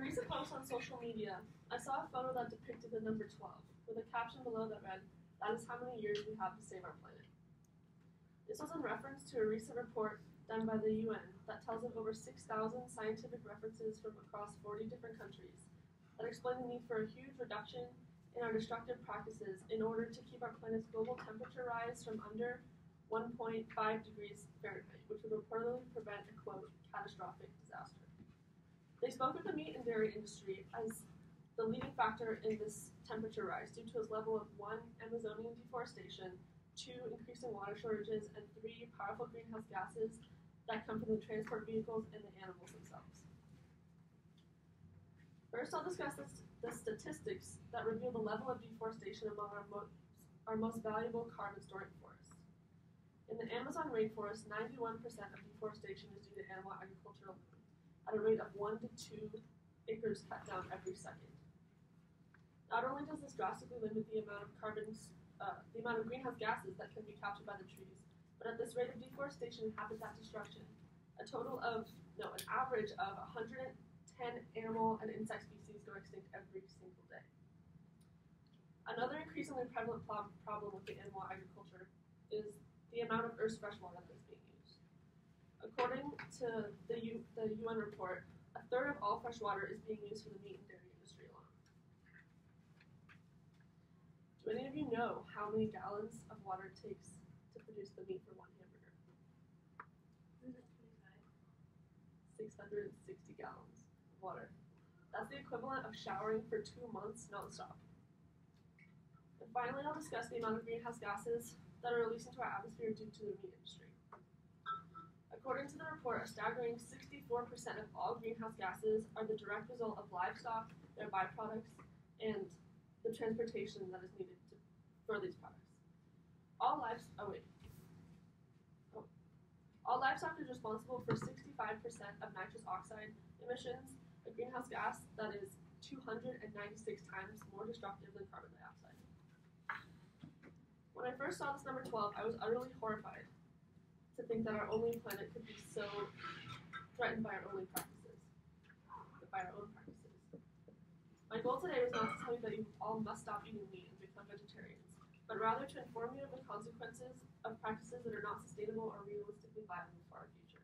recent post on social media, I saw a photo that depicted the number 12, with a caption below that read, "That is how many years we have to save our planet." This was in reference to a recent report done by the UN that tells of over 6,000 scientific references from across 40 different countries that explain the need for a huge reduction in our destructive practices in order to keep our planet's global temperature rise from under 1.5 degrees Fahrenheit, which would reportedly prevent a, quote, catastrophic disaster. They spoke of the meat and dairy industry as the leading factor in this temperature rise due to its level of 1, Amazonian deforestation, 2, increasing water shortages, and 3, powerful greenhouse gases that come from the transport vehicles and the animals themselves. First, I'll discuss the statistics that reveal the level of deforestation among our most valuable carbon-storing forests. In the Amazon rainforest, 91% of deforestation is due to animal agriculture alone, at a rate of 1 to 2 acres cut down every second. Not only does this drastically limit the amount of greenhouse gases that can be captured by the trees, but at this rate of deforestation and habitat destruction, an average of 110 animal and insect species go extinct every single day. Another increasingly prevalent problem with the animal agriculture is the amount of Earth's freshwater that is being used. According to the UN report, a third of all freshwater is being used for the meat and dairy industry alone. Do any of you know how many gallons of water it takes to produce the meat for one hamburger? 660 gallons of water. That's the equivalent of showering for 2 months nonstop. And finally, I'll discuss the amount of greenhouse gases that are released into our atmosphere due to the meat industry. According to the report, a staggering 64% of all greenhouse gases are the direct result of livestock, their byproducts, and the transportation that is needed for these products. All livestock is responsible for 65% of nitrous oxide emissions, a greenhouse gas that is 296 times more destructive than carbon dioxide. When I first saw this number 12, I was utterly horrified to think that our only planet could be so threatened by our own practices. My goal today was not to tell you that you all must stop eating meat and become vegetarians, but rather to inform you of the consequences of practices that are not sustainable or realistically viable for our future.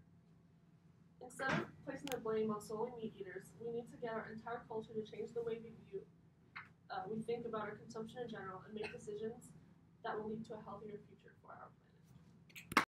Instead of placing the blame on solely meat eaters, we need to get our entire culture to change the way we think about our consumption in general and make decisions that will lead to a healthier future for our